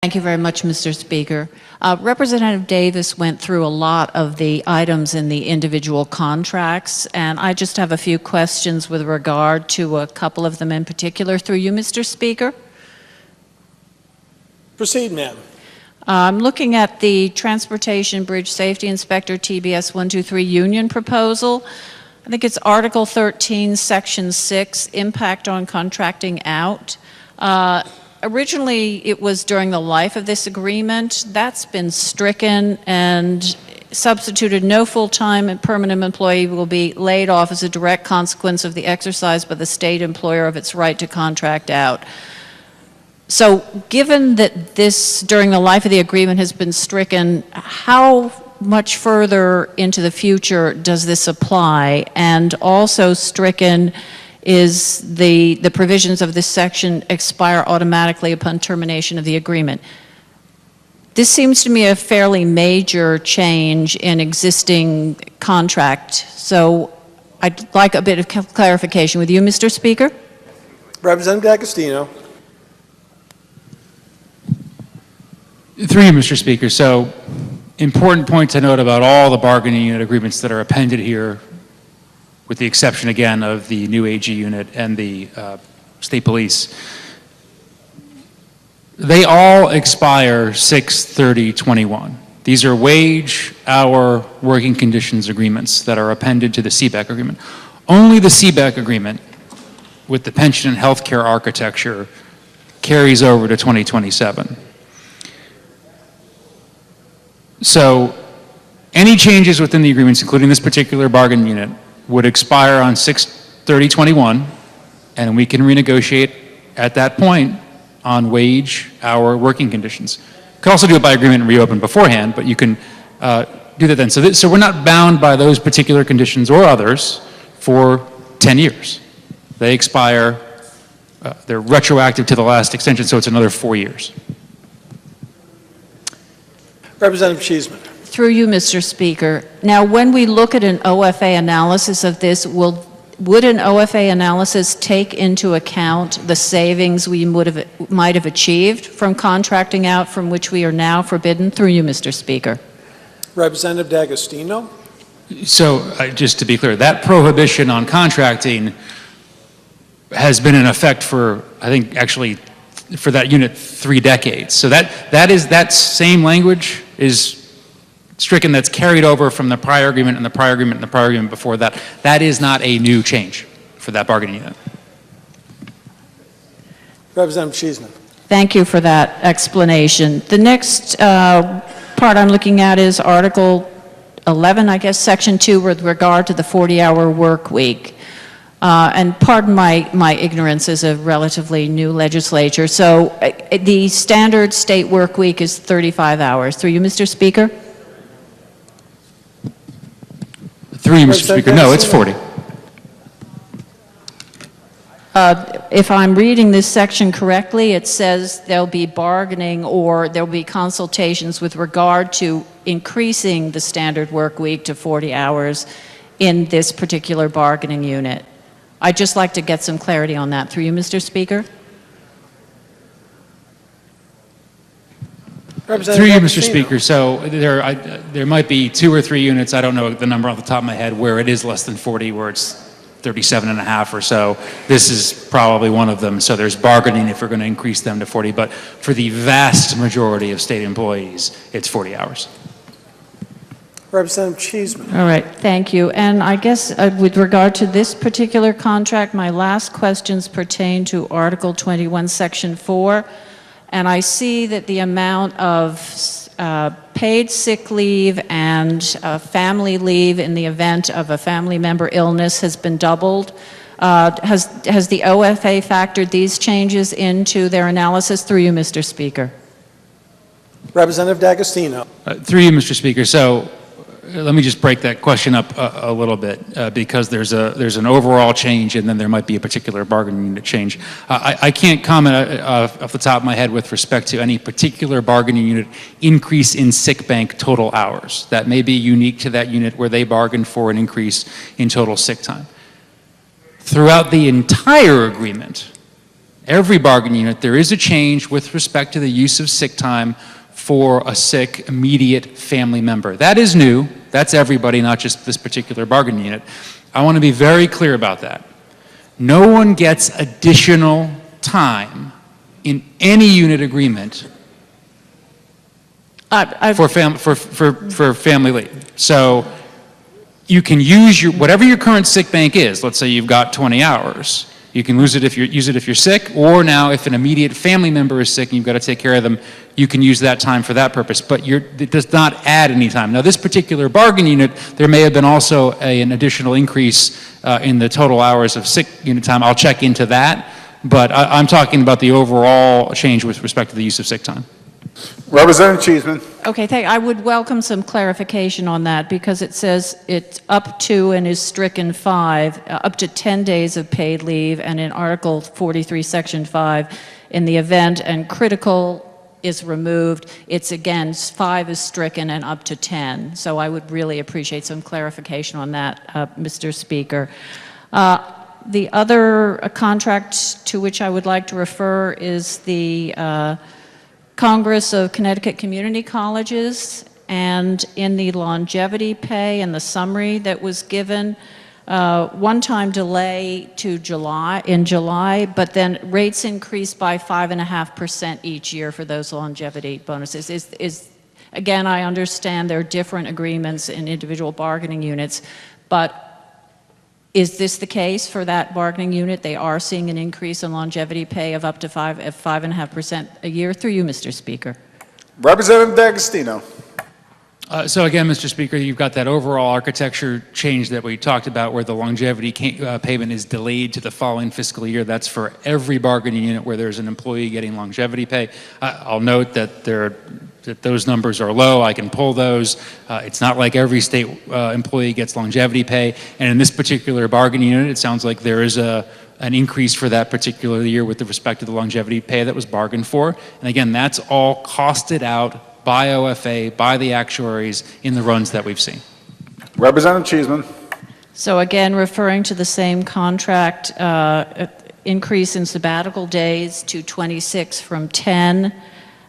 Thank you very much, Mr. Speaker. Representative Davis went through a lot of the items in the individual contracts, and I just have a few questions with regard to a couple of them in particular through you, Mr. Speaker. Proceed, ma'am. I'm looking at the Transportation Bridge Safety Inspector TBS 123 union proposal. I think it's Article 13, Section 6, Impact on Contracting Out. Originally, it was during the life of this agreement. That's been stricken and substituted. No full-time and permanent employee will be laid off as a direct consequence of the exercise by the state employer of its right to contract out. So given that this, during the life of the agreement, has been stricken, how much further into the future does this apply? And also stricken is the provisions of this section expire automatically upon termination of the agreement. This seems to me a fairly major change in existing contract, so I'd like a bit of clarification with you, Mr. Speaker. Representative D'Agostino. Through you, Mr. Speaker. So, important point to note about all the bargaining unit agreements that are appended here, with the exception, again, of the new AG unit and the state police. They all expire 6/30/21. These are wage, hour, working conditions agreements that are appended to the SEBAC agreement. Only the SEBAC agreement with the pension and health care architecture carries over to 2027. So any changes within the agreements, including this particular bargain unit, would expire on 6/30/21, and we can renegotiate at that point on wage, hour, working conditions. You can also do it by agreement and reopen beforehand, but you can do that then. So we're not bound by those particular conditions or others for 10 years. They expire, they're retroactive to the last extension, so it's another 4 years. Representative Cheeseman. Through you, Mr. Speaker. Now, when we look at an OFA analysis of this, would an OFA analysis take into account the savings we might have achieved from contracting out, from which we are now forbidden? Through you, Mr. Speaker. Representative D'Agostino. So, just to be clear, that prohibition on contracting has been in effect for, I think, actually, for that unit 3 decades. So that same language is stricken, that's carried over from the prior agreement and the prior agreement and the prior agreement before that. That is not a new change for that bargaining unit. Representative Cheeseman. Thank you for that explanation. The next part I'm looking at is Article 11, I guess, Section 2, with regard to the 40-hour work week. And pardon my ignorance as a relatively new legislature. So the standard state work week is 35 hours. Through you, Mr. Speaker. Through you, Mr. Speaker. No, it's 40. If I'm reading this section correctly, it says there'll be bargaining or there'll be consultations with regard to increasing the standard work week to 40 hours in this particular bargaining unit. I'd just like to get some clarity on that. Through you, Mr. Speaker. Through you, Mr. Speaker. So there might be 2 or 3 units, I don't know the number off the top of my head, where it is less than 40, where it's 37 and a half or so. This is probably one of them. So there's bargaining if we're going to increase them to 40. But for the vast majority of state employees, it's 40 hours. Representative Cheeseman. All right, thank you. And I guess with regard to this particular contract, my last questions pertain to Article 21, Section 4. And I see that the amount of paid sick leave and family leave in the event of a family member illness has been doubled. Has the OFA factored these changes into their analysis? Through you, Mr. Speaker. Representative D'Agostino. Through you, Mr. Speaker. So let me just break that question up a little bit because there's an overall change and then there might be a particular bargaining unit change. I can't comment off the top of my head with respect to any particular bargaining unit increase in sick bank total hours. That may be unique to that unit where they bargained for an increase in total sick time. Throughout the entire agreement, every bargaining unit, there is a change with respect to the use of sick time for a sick immediate family member. That is new. That's everybody, not just this particular bargaining unit. I want to be very clear about that. No one gets additional time in any unit agreement for family leave. So you can use whatever your current sick bank is. Let's say you've got 20 hours. You can use it if you're sick, or now if an immediate family member is sick and you've got to take care of them, you can use that time for that purpose. But it does not add any time. Now, this particular bargain unit, there may have been also an additional increase in the total hours of sick unit time. I'll check into that, but I'm talking about the overall change with respect to the use of sick time. Representative Cheeseman. Okay, I would welcome some clarification on that, because it says it's up to and is stricken 5, up to 10 days of paid leave, and in Article 43, Section 5, in the event and critical is removed, it's again, 5 is stricken and up to 10. So I would really appreciate some clarification on that, Mr. Speaker. The other contract to which I would like to refer is the Congress of Connecticut Community Colleges, and in the longevity pay and the summary that was given, one-time delay to in July, but then rates increased by 5.5% each year for those longevity bonuses. Again, I understand there are different agreements in individual bargaining units, but is this the case for that bargaining unit? They are seeing an increase in longevity pay of up to 5.5% a year. Through you, Mr. Speaker. Representative D'Agostino. So again, Mr. Speaker, you've got that overall architecture change that we talked about, where the longevity payment is delayed to the following fiscal year. That's for every bargaining unit where there's an employee getting longevity pay. I'll note that those numbers are low. I can pull those. It's not like every state employee gets longevity pay. And in this particular bargaining unit, it sounds like there is an increase for that particular year with respect to the longevity pay that was bargained for. And again, that's all costed out by OFA, by the actuaries in the runs that we've seen. Representative Cheeseman. So again, referring to the same contract, increase in sabbatical days to 26 from 10.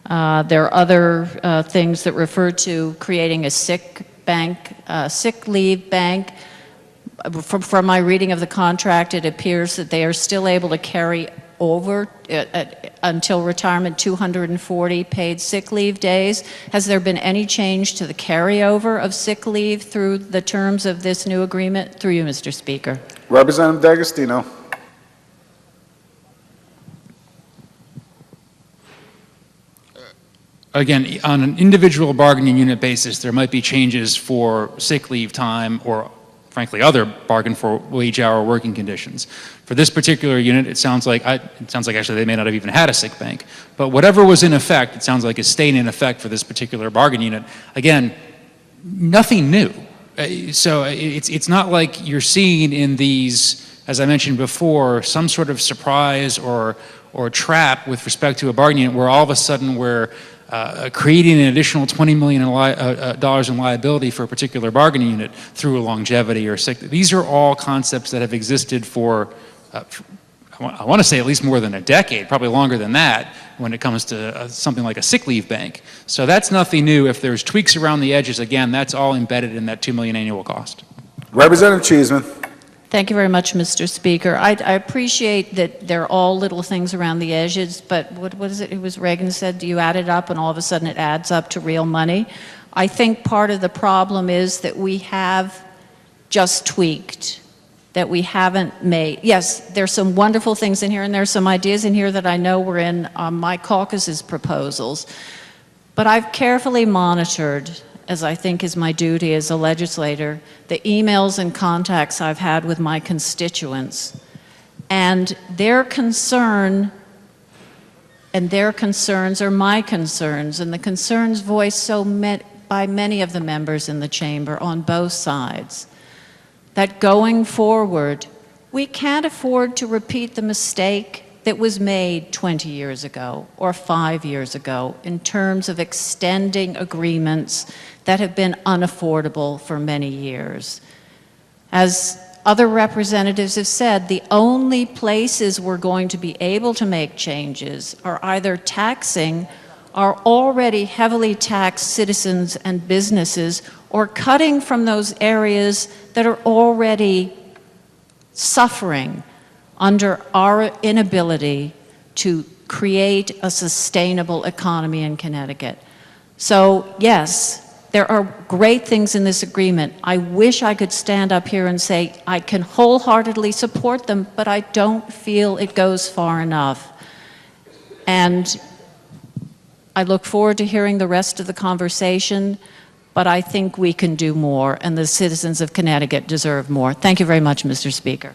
There are other things that refer to creating a sick leave bank. From my reading of the contract, it appears that they are still able to carry over until retirement 240 paid sick leave days. Has there been any change to the carryover of sick leave through the terms of this new agreement? Through you, Mr. Speaker. Representative D'Agostino. Again, on an individual bargaining unit basis, there might be changes for sick leave time or, frankly, other bargain for wage hour working conditions. For this particular unit, it sounds like actually they may not have even had a sick bank. But whatever was in effect, it sounds like is staying in effect for this particular bargain unit. Again, nothing new. So it's not like you're seeing in these, as I mentioned before, some sort of surprise or trap with respect to a bargain unit where all of a sudden we're creating an additional $20 million in liability for a particular bargaining unit through a longevity or sick. These are all concepts that have existed for, I want to say at least more than a decade, probably longer than that, when it comes to something like a sick leave bank. So that's nothing new. If there's tweaks around the edges, again, that's all embedded in that $2 million annual cost. Representative Cheeseman. Thank you very much, Mr. Speaker. I appreciate that they're all little things around the edges, but what is it? It was Reagan said, you add it up and all of a sudden it adds up to real money. I think part of the problem is that we have just tweaked, that we haven't made. Yes, there's some wonderful things in here, and there's some ideas in here that I know were in my caucus's proposals, but I've carefully monitored, as I think is my duty as a legislator, the emails and contacts I've had with my constituents, and their concern and their concerns are my concerns, and the concerns voiced by many of the members in the chamber on both sides, that going forward, we can't afford to repeat the mistake that was made 20 years ago or 5 years ago in terms of extending agreements that have been unaffordable for many years. As other representatives have said, the only places we're going to be able to make changes are either taxing our already heavily taxed citizens and businesses or cutting from those areas that are already suffering under our inability to create a sustainable economy in Connecticut. So yes, there are great things in this agreement. I wish I could stand up here and say I can wholeheartedly support them, but I don't feel it goes far enough. And I look forward to hearing the rest of the conversation, but I think we can do more, and the citizens of Connecticut deserve more. Thank you very much, Mr. Speaker.